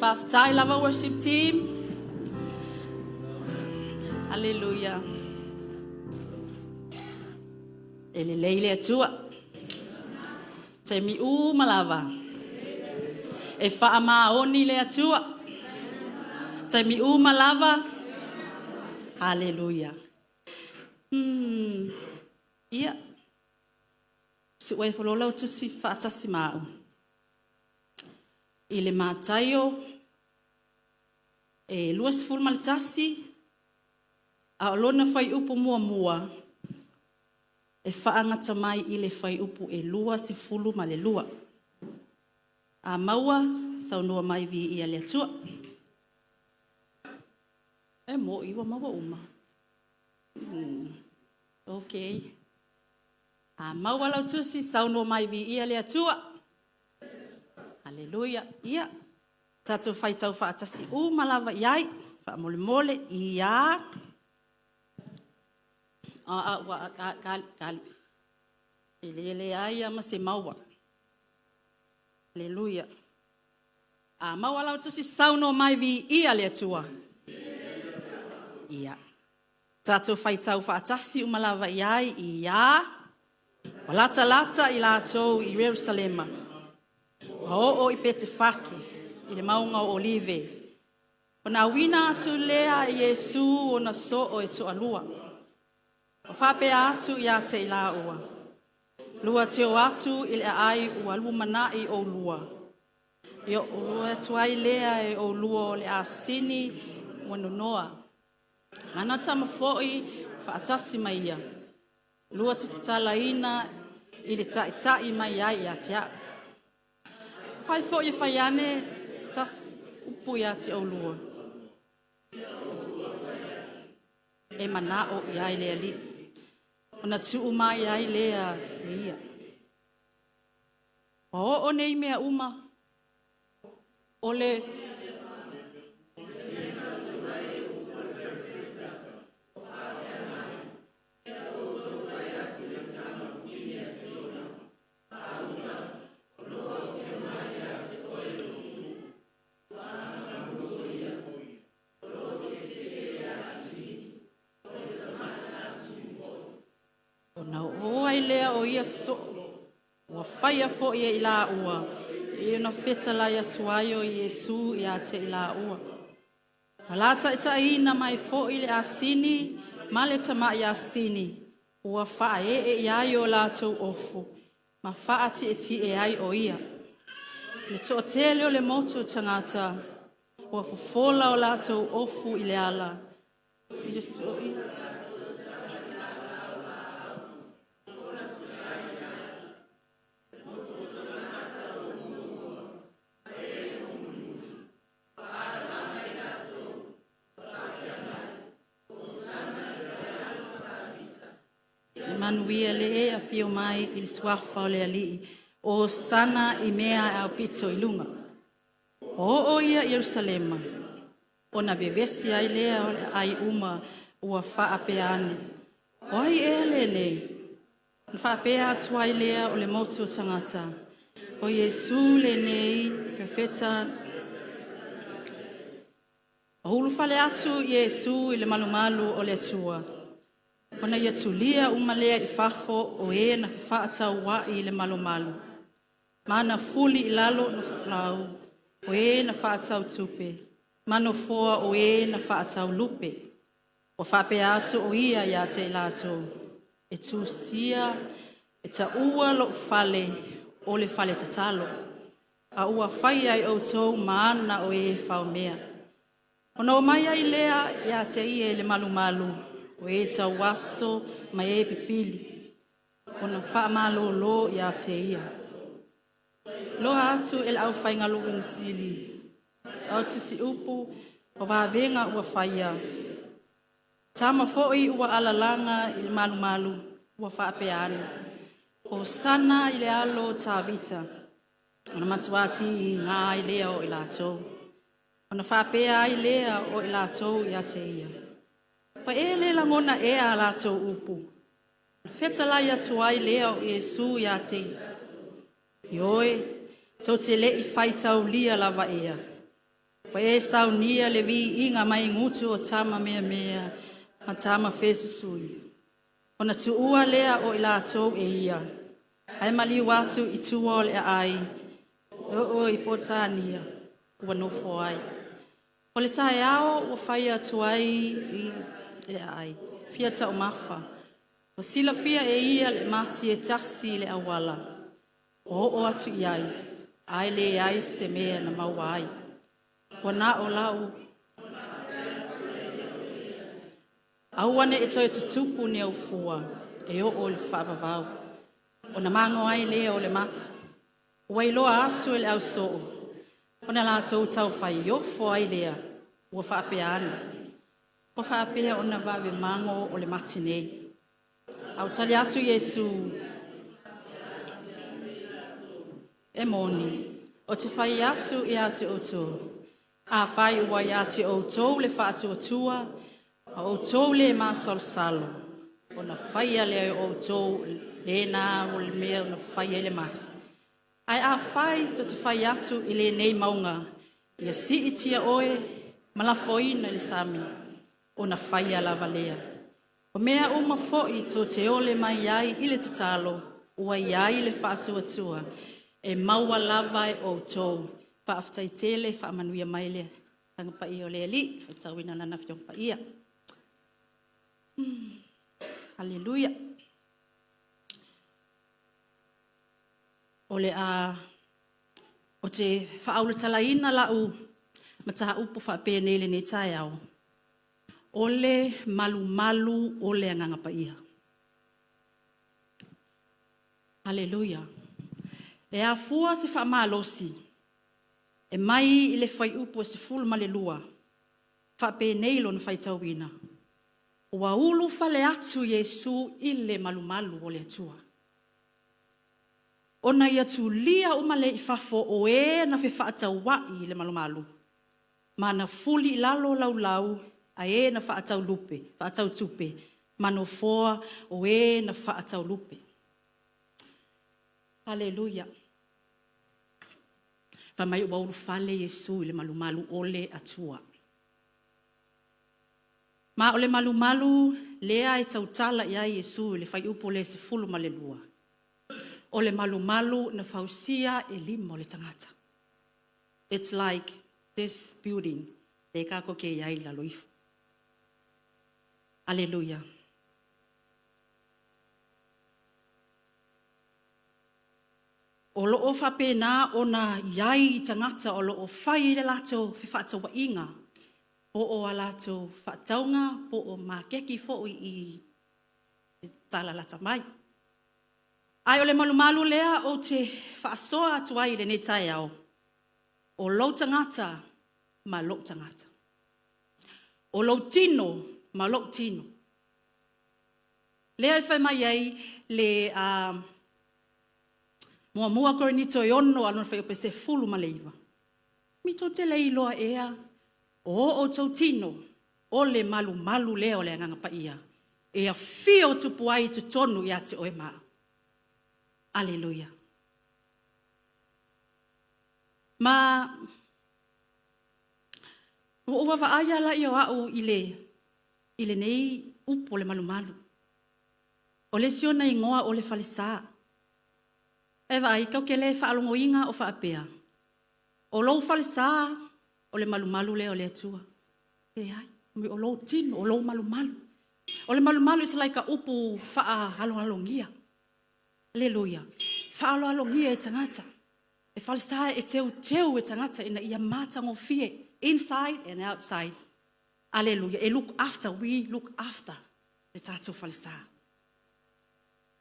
whaafatai lava worship team. Hallelujah. Ele leile atua. Te mi malava. E whaamaoni le atua. Te mi malava. Hallelujah. Ia. Suwe whalolau tusi whaatasi mau. I le mātaio. E luas ful malitasi. A olona whai upu mua mua. E whaangata mai i le whai upu e lua si fulu ma le lua. A maua saunua mai vi i le atua. E mo iwa maua uma. Okay. A maua lau tusi saunua mai vi i le atua. Hallelujah. Ia. Tatu whai tau whaatasi malava iai. Wha mole mole ia. Kali. Ele ai ama se maua. Hallelujah. A maua lau tusi sauno mai vi ia le atua. Ia. Tatu whai tau whaatasi malava iai ia. Walata lata i lātou i Jerusalema. O i pete whake. I le maunga o olive. O na wina atu lea i Yesu o na so o e to alua. O whape atu i ate i la ua. Lua te o atu i le ai ua lumana i o lua. I o lua tuai lea e o lua o le asini wanonoa. Ana tama foi whaatasi mai ia. Lua titala ina i le tai mai ai i atea. Whai foi whai ane tas upu i ate o lua. E mana o i ai lea li. Ona tu mai ai lea ia. O nei mea uma. Ole lea o ia so wa faia fo ia ila ua e na fetala ia tuaio Yesu ia te ila ua malata ita ina mai fo ile asini male tama ia asini ua fa e ia yo la to ofu ma fa ati eti e ai o ia le to tele o le moto tangata ua fofola o la to ofu ile ala ile so Manuia le a fio mai il swafa o le ali o sana i mea au pito i lunga. O ia Jerusalema. O na bevesi ai lea o le ai uma ua faa peane. O ai ele nei. Faa pea atu ai lea o le moto tangata. O Yesu le nei profeta. O hulu fale atu Yesu i le malumalu o le atua. Ona ia tulia umalea i fafo o e na whaata wa i le malumalu. Mana fuli i lalo na flau o e na whaata tupe. Mano foa o e na whaata lupe. O whape atu o ia ia te ilato. E tu sia e ta ua lo fale o le fale tatalo. A ua whai ai o tau maana o e whaumea. Ona o mai ai lea ia te ia le malumalu. O e ta waso mai e pipili. Ona wha malo lo ia te ia. Lo atu el au whainga lo unsili. Au tisi upu o wavenga ua whaia. Tama foi ua alalanga il malu malu ua wha apeane. O sana ile alo tabita. Ona matuati i ngā i lea o ilatou. Ona wha apea i lea o ilatou ia te ia. Pa e le langona e a latou upu. Fetala ia tuai lea o Yesu ia te. Ioe, so te le i whaitau lia lava ea. Pa e saunia le vi inga mai ngutu o tama mea, ma tama fesusui. Ona tuua lea o ilatou e ia. Ai mali watu i tua o le ai. O i potania, ua nofo ai. O le tae ao o whaia tuai i le ai. Fia tau mafa. O sila fia e ia le mati e tasi le awala. O atu iai. Ai le ai se mea na mawai. O na o lau. Auane e toi tutupu ni au fua. E o le whaabavau. O na mango ai lea o le mati. O iloa atu e le au soo. O na la tau tau whai ofo ai lea. Ua whaapea ana. O whaapea o na wawe mango o le mati nei. Au tali atu Yesu. E moni. O te whai atu i atu o tō. A whai ua i atu o tō le whaatu o tua. A o tō le ma sol salo. O na whai ale o tō le na o le mea o na whai ele mati. Ai a whai to te whai atu i le nei maunga. Ia si i tia oe. Malafoina le sami. O na whai ala valea. O mea o mafoi to te ole mai ai i le tatalo. Ua iai le whaatu atua. E maua lava e o tō. Whaaftai tele, whaamanuia mai le. Tanga pa i o le li. Whaitawina nana whiong pa ia. Halleluja. O le o te whaaula talaina lau. Mataha upo whaapene ne tae au. Ole malu ole anganga pa ia. Halleluja. E a fua se whaamalosi. E mai i le whai upo se fulu male lua. Whaapene lo na whaitawina. Ua ulu whale atu Yesu i le malu ole atua. Ona ia tu lia umale i whafo o e na whaatau wai i le malu. Mana fuli lalo lau a e na whaatau lupe, whaatau tupe. Mano foa o e na whaatau lupe. Halleluja. Whamai ua ulu whale Yesu i le malu ole atua. Ma o le malu lea e tautala ia Yesu i le whai upo le se fulu ma le lua. O le malu na fausia e lima o le tangata. It's like this building. E kako ke iai la loifu. Alleluia. O loo whapena o na iai i tangata o loo whai le lato whiwhata wa inga. Po o alato whataunga, po o makeki fo i tala lata mai. Ai o le malu lea o te whaasoa atuai le ne tae au. O lau tangata, ma lau tangata. O lau tino, ma lau tino. Lea i whai mai ai le mua kore nito i ono alona whai ope se fulu ma leiva. Mito te lei loa ea. O tau tino, o le malu lea o le anganga pa ia. E a fio tupu ai tu tonu i ate oe maa. Alleluia. Ma o wa aya la yo au ile nei upo le malu. O le siona ingoa o le falisa. E vai ka ke le fa alongo inga o fa apea. O lo falisa o le malu le o le atua. E ai, o lo tin o lo malu. O le malu is like a upo fa halongia. Alleluia. Fa halongia e tangata. E falisa e teu e tangata ina ia mata ngo fie. Inside and outside. Alleluia. We look after the tato falisa.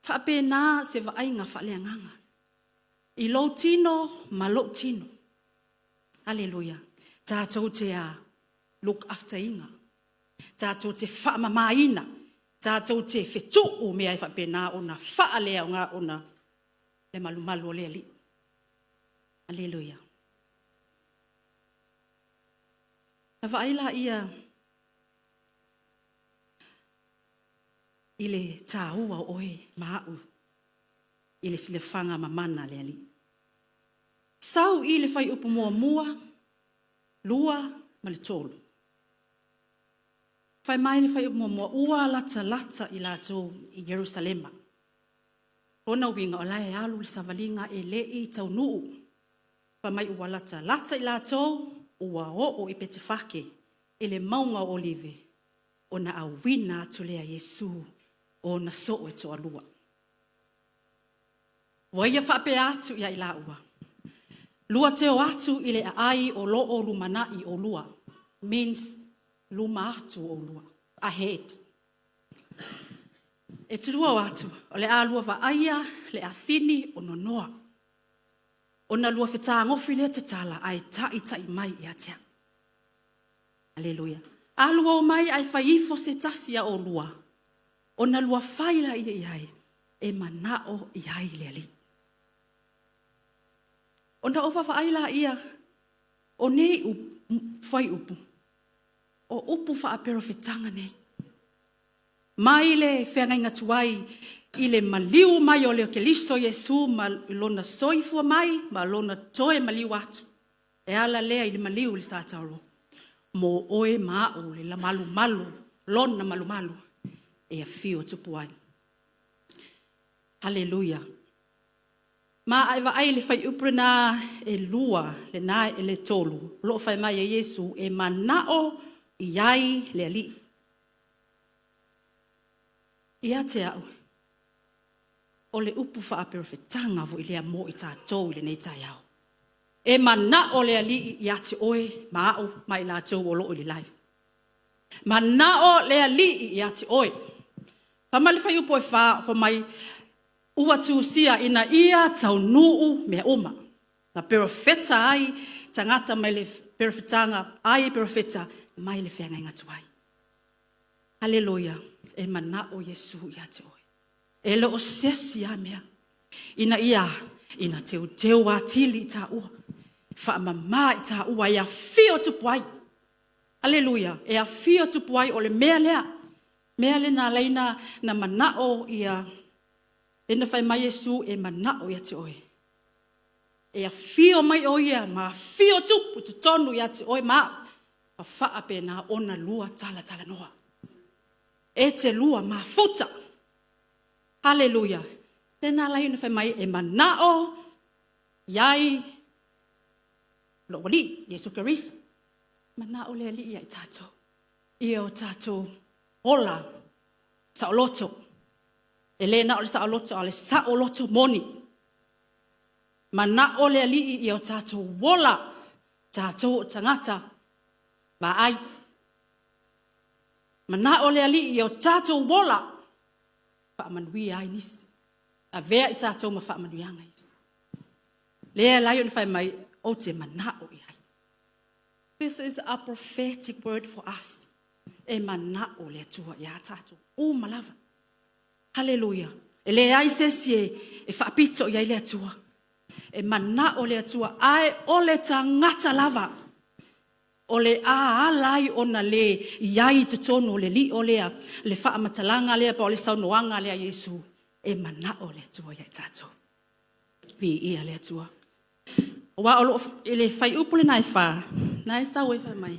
Fa pena se va ainga fa leanganga. I lo tino ma lo tino. Alleluia. Tato te look after inga. Tato te fa mamaina. Tato te fetu o mea fa pena ona fa lea ona le malu le ali. Alleluia. Na vaila ia ile taua oe mau ile sile fanga mamana le ali. Sau ile fai upu mua lua ma le tolu. Fai mai le fai mo ua lata i lātou i Jerusalema. Ona winga o lai alu le savalinga e lei tau nuu. Fai mai ua lata i lātou, ua o i pete whake, e le maunga o olive, o na awina atu lea Yesu, o na so e toa lua. Waia whape atu ia i la ua. Lua teo atu i le ai o loo lumanai o lua, means luma atu o lua, ahead. E turua atu, o le a lua wa aia, le asini o nonoa. O na lua whetā ngofi lea te tala, ai tai mai i atea. Aleluia. A lua o mai ai whaifo se tasia o lua. O na lua whaila i ai, e manao i ai le ali. O na ofa whaaila ia, o nei whai upu. O upu wha apero whetanga nei. Mai le whenga inga tuai, i le maliu mai o leo ke listo Yesu, ma lona soifua mai, ma lona toe maliu atu. E ala lea i le maliu le sātauro. Mo oe mao le la malu, lona malu, e a fio tupu ai. Hallelujah. Ma ai wa ai le fai uprena e lua, le nā e le tolu. Lo fai mai e Yesu e manao i ai le ali. Ia te au. O le upu wha apero whetanga vo i lea mo i tātou i le nei tai au. E manao le ali i ate oe maau mai la tau o lo i le lai. Manao le ali i ate oe. Pamali fai upo e wha mai ua tūsia ina ia tau nuu mea uma. Na perofeta ai, tangata mai le perofetanga, ai perofeta, mai le whenga inga tuai. Hallelujah. E manao Yesu i ate oe. E le o sesi a mea. Ina ia, ina teu atili i ta ua. Wha mama i ta ua, e a fio tupuai. Hallelujah. E a fio tupuai o le mea lea. Mea le na leina na manao ia. Ena whai mai Yesu e manao ia te oe. E a fio mai o ia, ma fio tupu tu tonu ia te oe ma. A wha ape na ona lua tala noa. E te lua ma futa. Hallelujah. Tēnā lai na whai mai e manao iai lo wali, Yesu Karis. Manao le ali iai tātou. Ia o tātou ola sa o loto. E le na o le sa o loto, ale sa o loto moni. Manao le ali ia o tātou wola, tātou o tangata, ba ai. Manao le ali ia o tātou wola, wha amanui ai nisi. A vea i tātou ma wha amanui anga isi. Lea lai o ni whai mai o te manao i ai. This is a prophetic word for us. E manao le atua i a tātou. O malava. Hallelujah. E le ai sesi e whaapito i ai le atua. E manao le atua. Ai o le tangata lava. O le a alai ona le iai te tono le li o lea. Le whaamatalanga lea pa o le saunoanga lea Yesu. E manao le atua i ai tātou. Vi ia le atua. O wa o le whai upule nai wha. Nai sau e whai mai.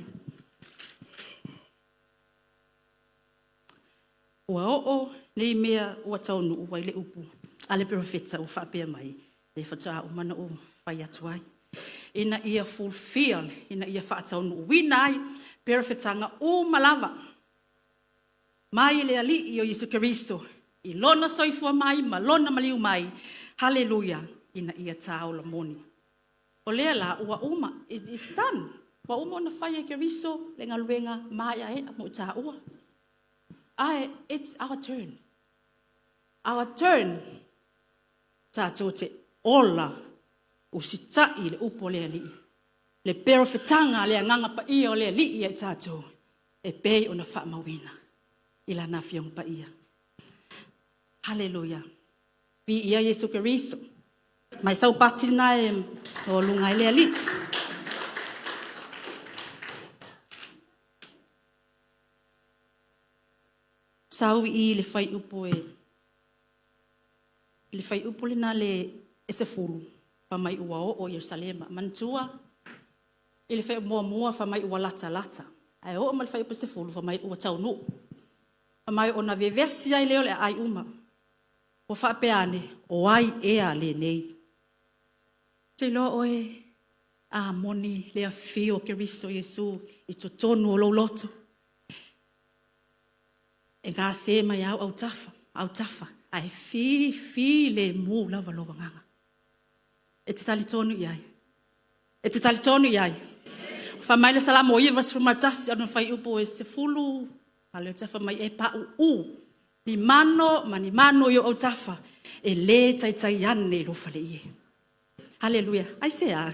Ua o nei mea ua taunu ua i le upu. Ale profeta u whapea mai. Le whataa o mana o whai atuai. Ina ia fulfill, ina ia whaataunu winai, perfetanga o malava. Mai le ali i o Yesu Keristo. I lona soifua mai, ma lona maliu mai. Hallelujah. Ina ia tau la moni. O lea la, ua uma, it is done. Wa uma ona whai e Keristo, le ngaluenga mai a e, mo ta ua. It's our turn. Our turn. Tātou te ola o si tai le upo le ali. Le perfetanga le nganga pa ia o le ali ia tātou. E pei o na wha mawina. Ila na fiong pa ia. Hallelujah. Vi ia Yesu Keristo. Mai sau pati na e o lungai le ali. Sau i le whai upo e. Le whai upo le na le ese fulu. Pa mai ua o Yerusalema. Mantua. Ele fai mua fa mai ua lata. Ai o mal fai upa se fulu fa mai ua tau no. Fa mai ona vevesi ai leo le ai uma. O fa peane o ai ea le nei. Te lo oe a moni le a fio ke riso Yesu I to tonu o lo loto. E ngā se mai au tafa. Ai fi le mu lava lo nganga. E te tali tonu iai. Fa mai le salamo o iwa su matasi anu fai upo e se fulu. Ale tafa mai e pa Ni mano yo o tafa. E le tai ane lo fale ie. Hallelujah. Ai se a.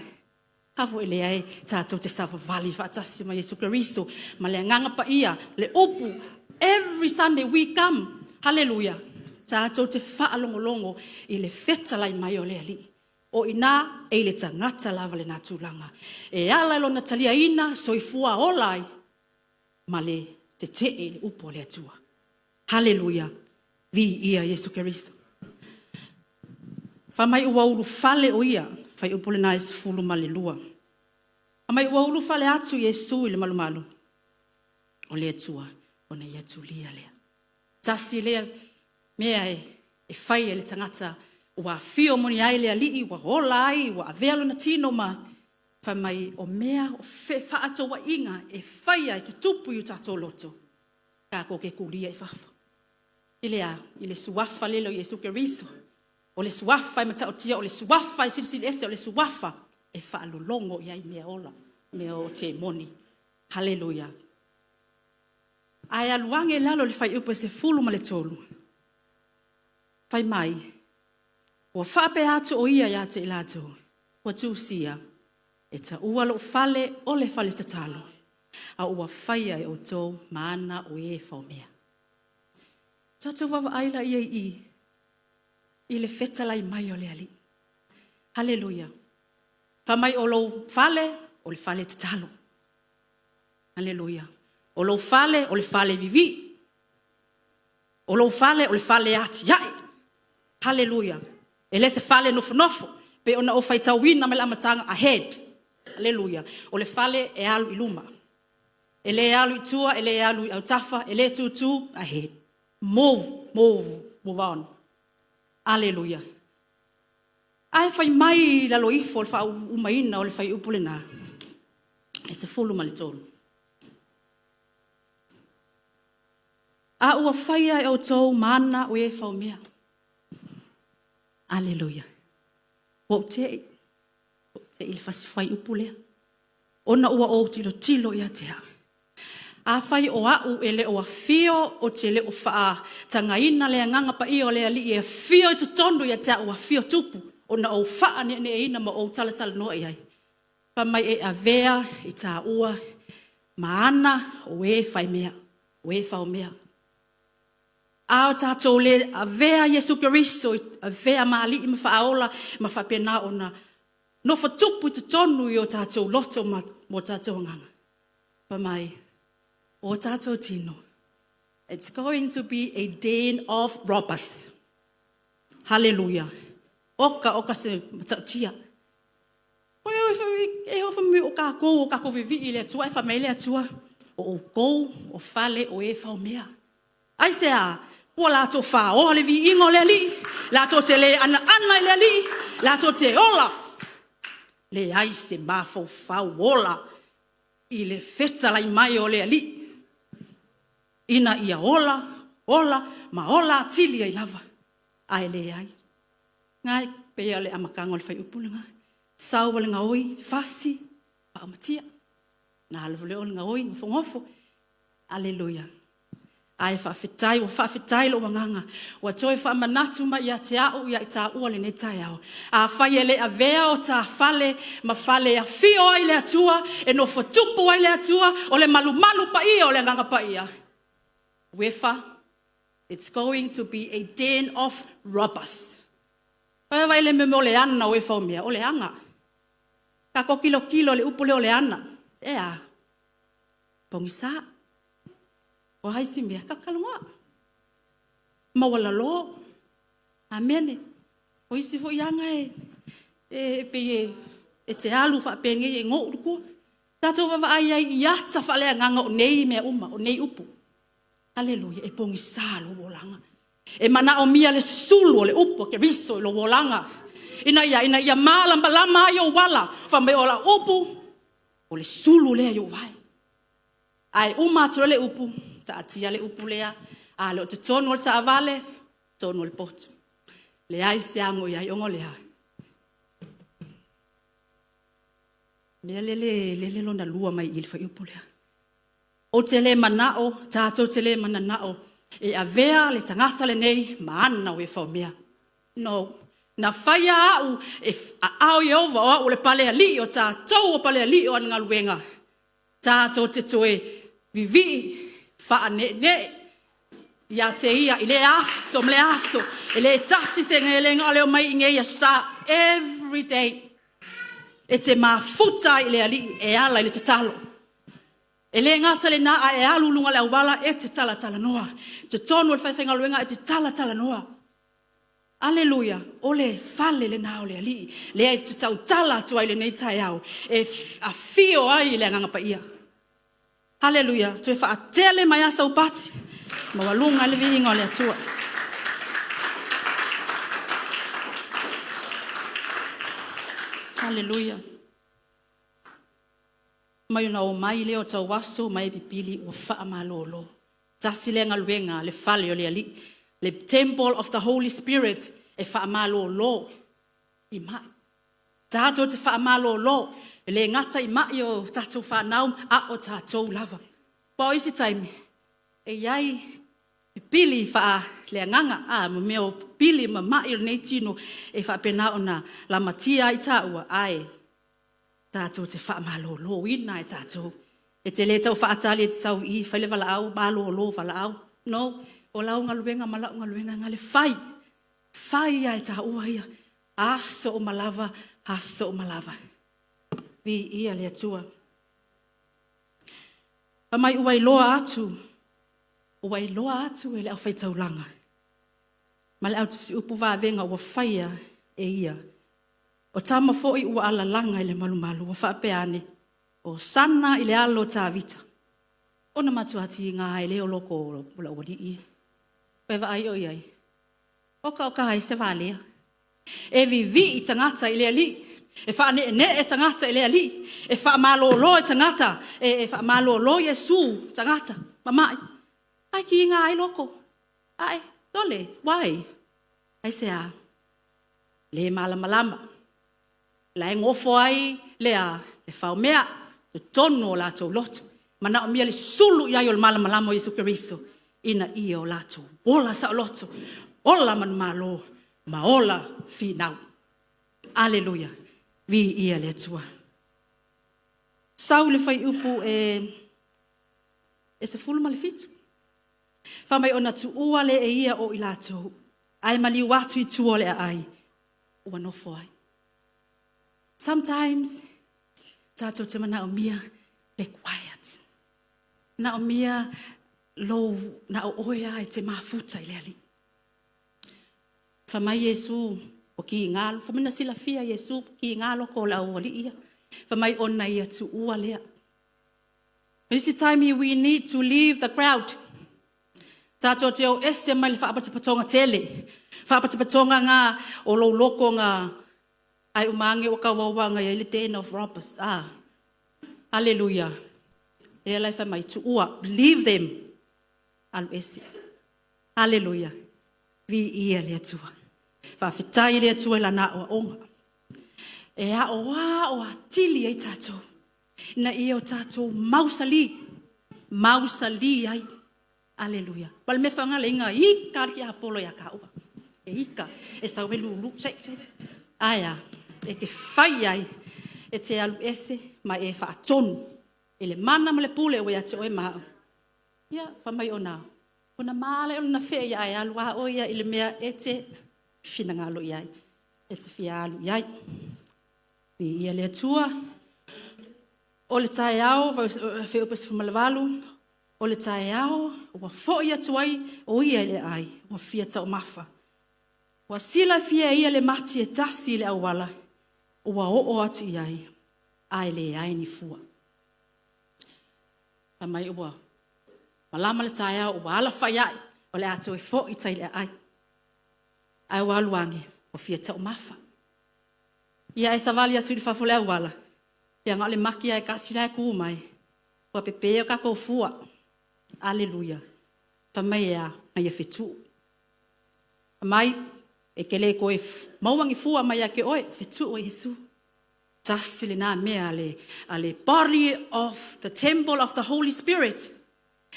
Hafo ele ai tātou te sava vali whaatasi ma Yesu Karisto. Ma le nganga pa ia. Le upu. Every Sunday we come. Hallelujah. Tātou te whaalongolongo I le whetalai mai o le ali. O ina e le tangata lava le natulanga. E ala lo natalia ina soifua olai. Ma le te le upo le atua. Hallelujah. Vi ia Yesu Karisto. Famai ua ulu fale o ia. Fai upo le nais fulu malelua. Famai ua ulu fale atu Yesu I le malumalu. O le atua. O na ia tulia lea. Tasi lea mea e fai e le tangata ua fio moni ai le alii, ua hola ai, ua avelo na tino ma. Famai o mea o whaato wa inga e fai ai te tupu I tato loto. Kako ke kulia I fafa. I le suafa lelo Yesu Karisto. O le suafa I mata o tia, o le suafa I silisili ese, o le suafa e whaalolongo I ai mea ola, mea o te moni. Hallelujah. Ai aluange lalo le fai upo se fulu ma le tolu. Fai mai. Ua whape atu o ia ia te ilato. Ua tūsia. E ta ua lo fale o le fale tatalo. A ua whaia e o tō maana o e whaumea. Tata wawa aila I le whetalai mai o le ali. Hallelujah. Whamai o lo fale o le fale tatalo. Hallelujah. O lo fale o le fale vivi. O lo fale o le fale ati iai. Hallelujah. E le se fale nofo. Pe ona o faitawina me la matanga ahead. Hallelujah. O le fale e alu I luma. E le alu I tua, e le alu I autafa, e le tutu ahead. Move on. Hallelujah. Ai fai mai la loifo o le fa umaina o le fai upulena. E se fulu ma le tolu. A ua whaia e o tō mana o e whaumea. Alleluia. O te ili fasi whai upulea. Ona ua o tilo ia te hau. A whai o au ele o a fio o te le o wha tangaina le nganga pa I o le ali e fio I tutondu ia te hau a fio tupu. Ona o wha ne ina ma o tala noa iai. Pa mai e avea I tā ua maana o e whai mea. O e whaumea. Ao tātou le avea Yesu Karisto, avea maali I mawhaaola, mawhapena ona no whatupu te tonu I o tātou loto mo tātou nganga. Pa mai, o tātou tino, it's going to be a den of robbers. Hallelujah. Oka se matautia. E hofa mi o kako vivi I le atua, e whamei le atua. O kou, o fale, o e whaumea. Ai se a, ua lato wha o le vi ingo le ali, lato te le ana le ali, lato te ola. Le ai se mafo whau ola, I le whetalai mai o le ali. Ina ia ola, ma ola atili ai lava. Ai le ai. Ngai, pea le amakango le whai upulanga. Sau wale ngaoi, fasi, pa amatia. Na alvo le o le ngaoi, ngofo. Alleluia. Ai whawhitai lo wanganga. Wa toi whamanatu ma ia te au ia I tā ua le netai au. A whai ele a vea o tā whale, ma whale a fio ai le atua, e no whatupu ai le atua, o le malu pa ia, o le nganga pa ia. Wefa, it's going to be a den of robbers. Wai le me mo le ana o e whaumea, o le anga. Kako kilo le upule o le ana. Ea, pongisa. O haisi mea kakalunga. Mawala lo. Amene. O isi fo ianga e te alu wha penge e ngō urukua. Tātou wawai ai iata whalea nganga o nei mea uma, o nei upu. Aleluia, e pongi sā lo wolanga. E mana o mia le sulu o le upu ke riso lo wolanga. Ina ia malama ai o wala, whamai o la upu, o le sulu lea yo vai. Ai umatro le upu, ta atia le upu lea, a le o te tonu o ta avale, tonu o le potu. Le ai seango iai ongo lea. Mea le lona lua mai i le whai upu lea. O te le manao, tātou te le mananao, e avea le tangata le nei, maana o e whao mea. No, na whaia au, e ao i ova o au le palea li o tātou o palea li o ananga luenga. Tātou te toe vivi, wha ne, ia te ia, i le aso, mle aso, i le tasi se nge le ngale o mai i nge ia sa, every day. E te mafuta i le ali, e ala i le te talo. E le ngata le na e alulunga le awala e te tala noa. Te tonu o le whaiwhainga luenga e te tala noa. Aleluia. O le fale le na o le ali. Le e te tau tala tu ai le nei tai au. E a fio ai le nganga pa ia. Aleluia. Tu e wha tele mai asa upati. Mawalunga le vihinga o le atua. Aleluia. Mai una o mai leo tau waso mai pipili o wha malolo. Tasi le ngaluenga le fale o le ali. Le temple of the Holy Spirit e wha malolo. I mai. Tātou te wha malolo. Le ngata i mai o tātou wha naum a o tātou lava. Pa o isi taimi. E iai pipili wha le nganga. Mo meo pipili ma mai o nei tino e wha pena o na la matia i tā ua ai. Tātou te wha malolo ina e tātou. E te le tau wha atali e te sau i whaile wala au, malolo wala au. No, o lau ngaluenga malau ngaluenga ngale whai. Whai ai tā ua ia. Aso o malava, aso o malava. Vi ia le atua. Pamai uai loa atu. Uai loa atu e le au whai taulanga. Ma le au tusi upu vāvenga ua whaia e ia. O tama foi ua ala langa i le malumalu, wa whaapeane, o sana i le alo tā vita. O na matuati ngā i leo loko o la ori i. Peva ai o iai. Oka hai se valea. E vivi i tangata i le ali. E whaane e tangata i le ali. E wha malolo i tangata. E wha malolo Yesu tangata. Mamai. Ai ki ngā i loko. Ai, dole, wai. Ai se a. Le malama. La e ngofo ai lea le whao mea te tono o lātou loto. Mana o mia le sulu iai o le malama o Yesu Keriso. Ina ia o lātou. Ola sa o loto. Ola man malo. Ma ola finau. Aleluia. Vi ia le atua. Sau le whai upu e se fulu ma le fitu. Whamai ona tu ua le e ia o i lātou. Ai mali watu i tua le ai. Ua nofo ai. Sometimes, tātou te mana o mia, be quiet. Na o mia, lo, na o oia e te mafuta i le ali. Whamai Yesu, o ki i ngalo. Whamina sila fia Yesu, ki i ngalo ko la o li ia. Whamai ona ia tu ua lea. This is time we need to leave the crowd. Tātou te o ese mai le whaapatipatonga tele. Whaapatipatonga ngā o lo loko ngā ai umange o kawawanga i le den of robbers. Hallelujah. E lai wha mai tu ua. Leave them. Alu esi. Hallelujah. Vi ia le atua. Whawhitai le atua la na o onga. E a o atili ai tātou. Na i o tātou mausali. Mausali ai. Hallelujah. Wal me whanga le inga i karki a polo ya ka ua. E ika. E sau me lulu. Aia. E ke whai ai, e te alu ese, ma e whaatonu. E le mana ma le pule o ia te oe maa. Ia, whamai o nā. O na maale o na whea ia ai alu a o ia i le mea e te whinangalo iai. E te whia alu iai. Bi ia le atua. O le tae au, whea upes whamalawalu. O le tae au, o fo ia tuai, o ia le ai, o fia tau mafa. Wa sila fia ia le mati e tasi le awala. Ua o atu iai, ai le ai ni fua. mai ua. Malama le taia ua ala whaiai. O le ato e fo i tai le ai. Ai waluangi o fia tau mafa. Ia e savali atu i whafulea wala. Ia ngā le maki ai kasi lai kū mai. Ua pepe o kako fua. Aleluia. Pa mai ea mai e whetu. Mai e kele ko e mauangi fua mai a ke oe. Whetu o Yesu. Tasi le nā mea ale body of the temple of the Holy Spirit.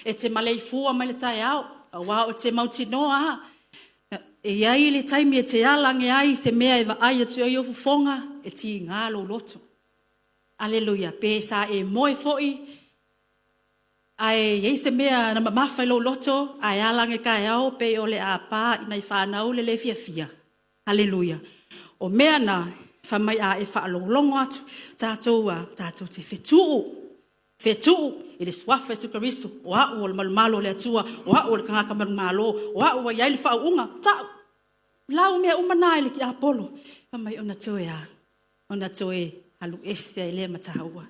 E te malei fua mai le tai au. A wā o te mauti noa. E iai le taimi e te alange ai se mea e wa ai atu ai ofu fonga. E ti ngā lo loto. Aleluia. Pe sa e moe foi. Ai ei se mea na mawhai lo loto. Ai alange kai au pe o le a pā inai whanau le le fia fia. Aleluia. O mea na whamai a e whaalongolongo atu. Tātou te whetuu. Whetuu. I le swafa e suka riso. O au o le malumalo le atua. O au o le kangaka malumalo. O au o iai le whaunga. Tau. Lau mea umana ele ki Apollo. Whamai ona toe a. Ona toe alu ese ai le mataua.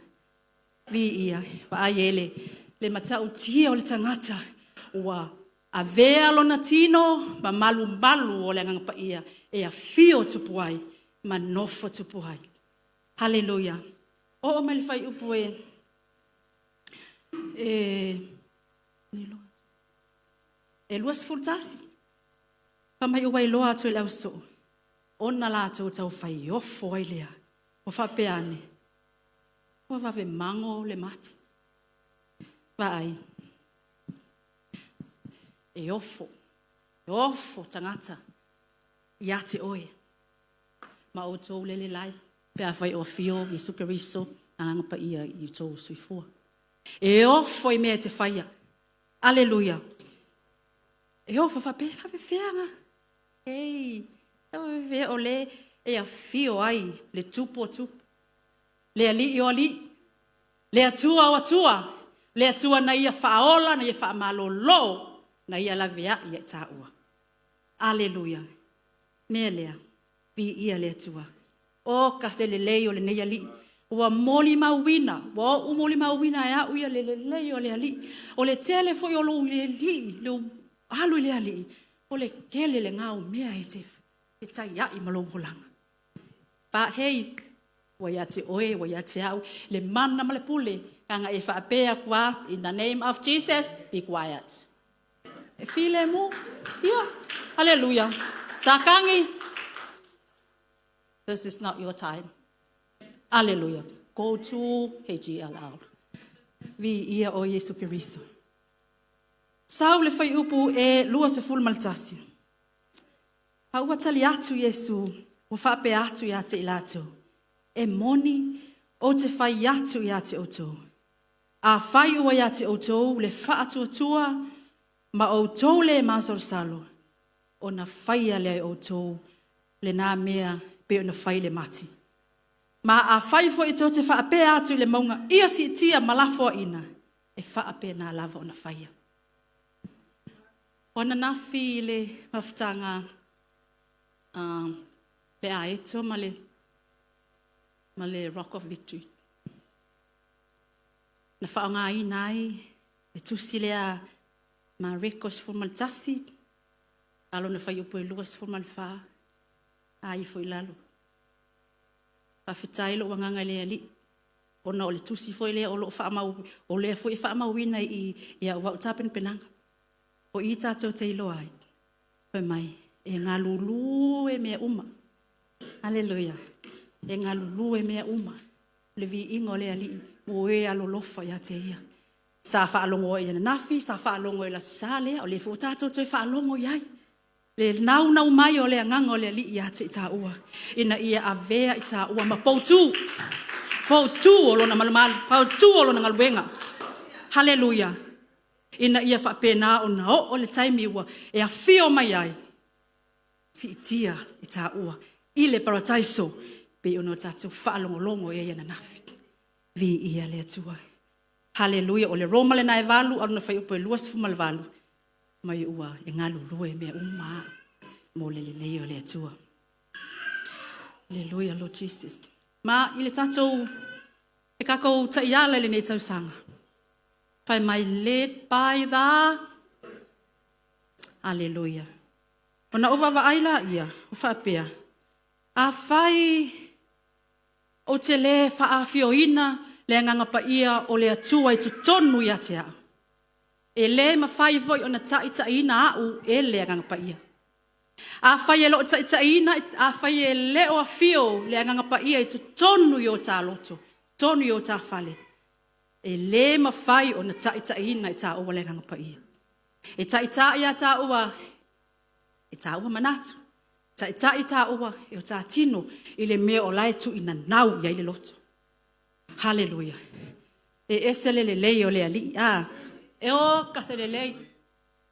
Vi ia. Wa ai ele. Le matau tia o le tangata. Ua a vea lona tino. Ma malu o le anganga pa ia. E a fio tupuai. Ma nofo tupuai. Hallelujah. O mai le whai upu e luas fultasi. Pamai ua i loa atu e lau so. Ona la atu tau whai ofo ai lea. O whapeane. O wave mango le mati. Vai. E ofo. E ofo tangata. Ia te oe. Ma o tō lele lai. Pea whai o fio, i suka riso, anganga pa ia i tō suifua. E ofo i mea te whaia. Aleluia. E ofo whape whianga. Hei. E whape o le e a fio ai. Le tupu o tupu. Le ali o ali. Le atua o atua. Le atua na ia whaola, na ia whaamalo na ia lavea ia taua. Aleluia. Mea lea. Pi ia le atua. O kase le lei o le nei ali. Ua moli mauina. Ua o moli mauina e au ia le lei o le ali. O le tele foi o lo le li. Le alu le ali. O le kele le ngau mea e te tai ai malo holanga. Pa hei. Wa ia te oe, wa ia te au. Le mana ma le pule. Kanga e whaapea kua. In the name of Jesus, be quiet. E file mu? Ia. Hallelujah. Sakangi. This is not your time. Hallelujah. Go to HGLL. Vi ia o Yesu Kiriso. Sau le whai upu e lua se fulu maltasi. Ha ua tali atu Yesu, o whape atu ia te ilato. E moni o te whai atu ia te oto. A whai ua ia te oto, le wha atua ma o tō le masor salo. O na whaia le oto, le nā mea pe o na whai le mati. Ma a whai fo i tō te whaape atu le maunga, ia si tia malafo ina, e whaape nā lava o na whaia. O na nafi le mawhtanga, le a eto ma le Rock of Victory. Na whaonga i nai, le tusi lea ma rekos formaltasi, alo na whai upo e luas formalwha, a i fo i lalo. Pa whitai lo wanganga le ali. Ona o le tusi fo i lea o lo whaamau, o lea fo i whaamau ina i a wau tapen penanga. O i tātou te ilo ai. Pa mai, e ngā lulu e mea uma. Hallelujah. E ngā lulu e mea uma. Le vi ingo le ali, o e alo lofa ia te ia. Sa whaalongo i ana nafi, sa whaalongo i la susale, o le fo tātou te whaalongo iai. Le nau mai o le anganga o le ali ia te i tā ua. Ina ia a vea i tā ua, ma poutu. Poutu o lona malumalu, poutu o lona ngaluenga. Hallelujah. Ina ia whapena o na o le taimi ua, e a fio mai ai. Si tia i tā ua. I le parataiso, pe ono tātou whaalongolongo e ia na nafi. Vi ia le atua. Hallelujah. O le Roma le nai valu, aruna whai upo e luas fumal valu. Mai ua e ngā lulue mea uma mo le leo le atua. Hallelujah, Lord Jesus. Ma i le tātou e kako ta iala le nei tausanga. Fai mai led by the Hallelujah. Ona ova wa aila ia, o whaapea. A whai o te le whaafioina le nganga pa ia o le atua i tu tonu ia te au. E le ma whai voi o na taitaina au e le nganga pa ia. A whai e lo taitaina, a whai e le o a fio le nganga pa ia i tu tonu i o ta loto, tonu i o ta whale. E le ma whai o na taitaina i ta ua le nganga pa ia. E taita ia ta ua, e ta ua manatu. Taita i ta ua, e o ta tino, i le mea o lai tu ina nau ia i le loto. Hallelujah. E esele le lei o le ali. E o kase le lei.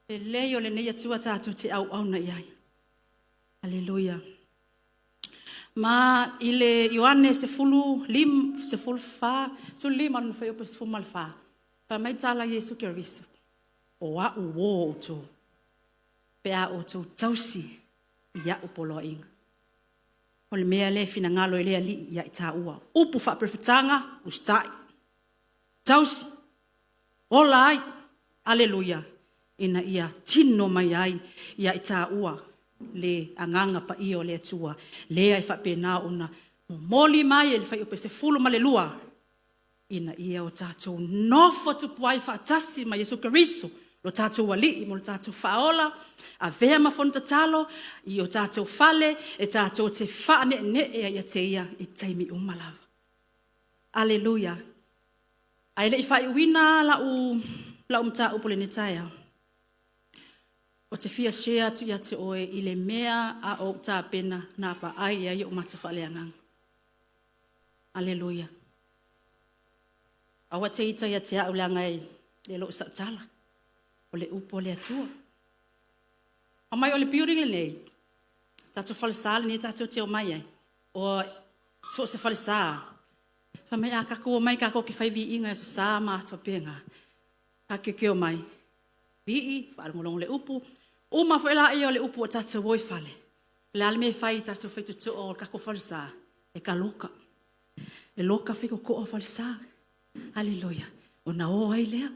Le lei o le nei atua tātou te au na iai. Hallelujah. Ma i le Ioane se fulu fa, su lima na whai opa se fumal fa. Pa mai tala Jesu Keriso. O a uo o tō. Pea o tō tausi ia upolo inga. O le mea le fina ngalo le ali ia i tā ua. Upu wha prefitanga, ustai. Tausi. Ola ai. Aleluia. Ina ia tino mai ai ia i tā ua. Le anganga pa i o le atua. Lea i wha pēnā ona. Moli mai e le whai upe se fulu ma le lua. Ina ia o tātou nofo tupuai wha atasi ma Jesu Keriso. Lo tātou wali, mo lo tātou whaola, a vea mafonta talo, i o tātou fale, e tātou te whaane ne e ia te ia, i teimi umalava. Aleluia. Ai le i whai uina la mta upole ne taia. O te fia shea tu ia te oe, i le mea a o tā pena, nā pa ai ia i o mata whale angang. Aleluia. Awa te ita ia te au langai, le lo sa tala. O le upo le atua. O mai o le building le nei. Tātou whalesa le nei tātou te o mai ai. O so se whalesa. Wha mai a kako o mai kako ki whaivi inga e so sā mātua penga. Ka ke o mai. Vii, whaalongolongo le upo. Uma whaela e o le upo o tātou woi whale. Le alme whai tātou whaitutu o kako whalesa. E ka loka. E loka whiko ko o whalesa. Aleluia. O na o ai lea.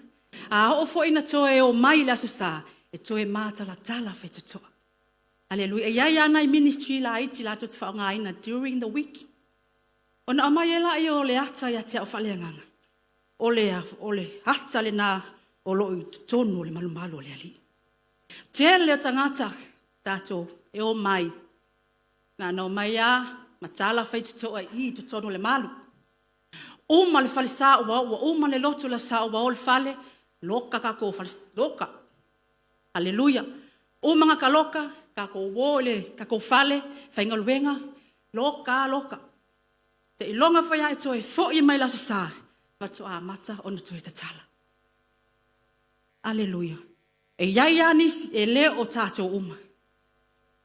A o fo ina toe o mai la susa e toe mātala tala whaitutoa. Aleluia. E iai ana i ministry la iti la tuti whaonga ina during the week. O na amai e la i o le ata ia te au whaleanganga. O le ata le nā o lo i tonu o le malumalu o le ali. Tere le tangata tātou e o mai. Nā no mai a matala whaitutoa i tu tonu le malu. Uma le fale sa ua uma le loto la sa ua o le fale. Loka kako loka. Hallelujah. O mga kaloka, kako wole, kako fale, whainga luenga, loka. Te ilonga whaia e toe fo i mai la sa, watu a mata o na toe tatala. Hallelujah. E iaia nisi e le o tātou uma.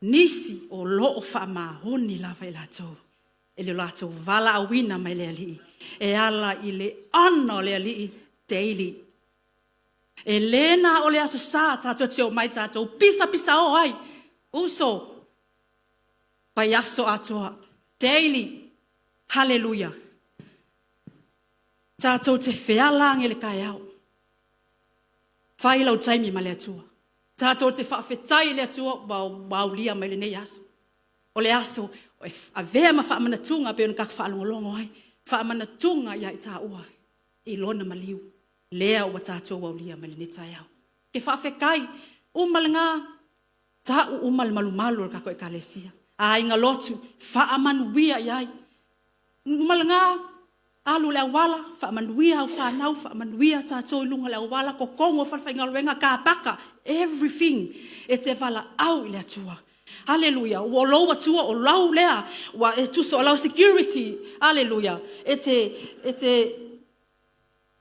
Nisi o lo o wha mahoni la whai lātou. E le lātou vala awina mai le alii. E ala i le ana le alii daily. E lena o le aso sa tātou teo mai tātou pisa o ai. Uso. Pai aso atoa. Daily. Hallelujah. Tātou te whialang e le kai au. Whai lau taimi ma le atua. Tātou te whaafetai le atua wau lia mai le nei aso. O le aso, a vea ma whaamanatunga pe ona kaka whaalongolongo ai. Whaamanatunga ia i tā ua. I lona maliu. Lea ua tātou wau lia mai le nei tai au. Ke whaafekai, umal ngā, tā umal malumalu kako e kalesia. A inga lotu, whaamanuia iai. Umal ngā, alu le awala, whaamanuia au whanau, whaamanuia tātou ilunga le awala, ko kongo whawhainga luenga ka paka, everything, e te wala au i le atua. Hallelujah. Wa lo atua o lau lea, wa e tuso lau security. Hallelujah. E te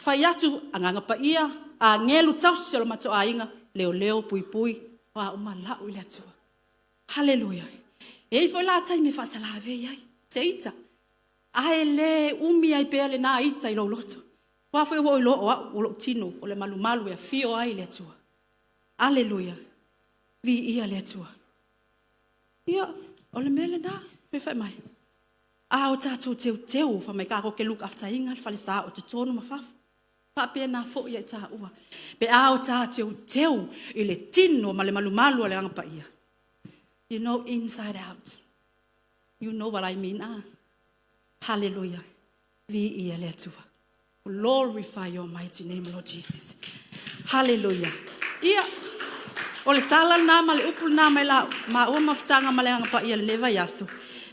whai atu anganga pa ia, a ngelu tausi se lo mato a inga, leo pui, wa uma lau i le atua. Hallelujah. E foi la tai me whasala ave iai, te ita. Ae le umi ai pea le nā ita i lo loto. Wa foi o lo tino, o le malumalu e fio ai le atua. Hallelujah. Vi ia le atua. Ia, o le mele nā, pe whai mai. A o tātou teu, wha mai kako ke look after inga, whale sā o te tonu mawhafu. Pape na fo ia ta ua. Pe ao ta teu i le tino ma le malumalu le anga pa ia. You know inside out. You know what I mean, Hallelujah. Vi ia le atua. Glorify your mighty name, Lord Jesus. Hallelujah. Ia. O le tala na ma le upul na mai la ma ua mafutanga ma le anga pa ia le leva yasu.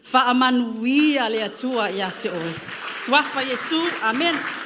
Fa amanuia le atua ia te oe. Swafa Yesu. Amen.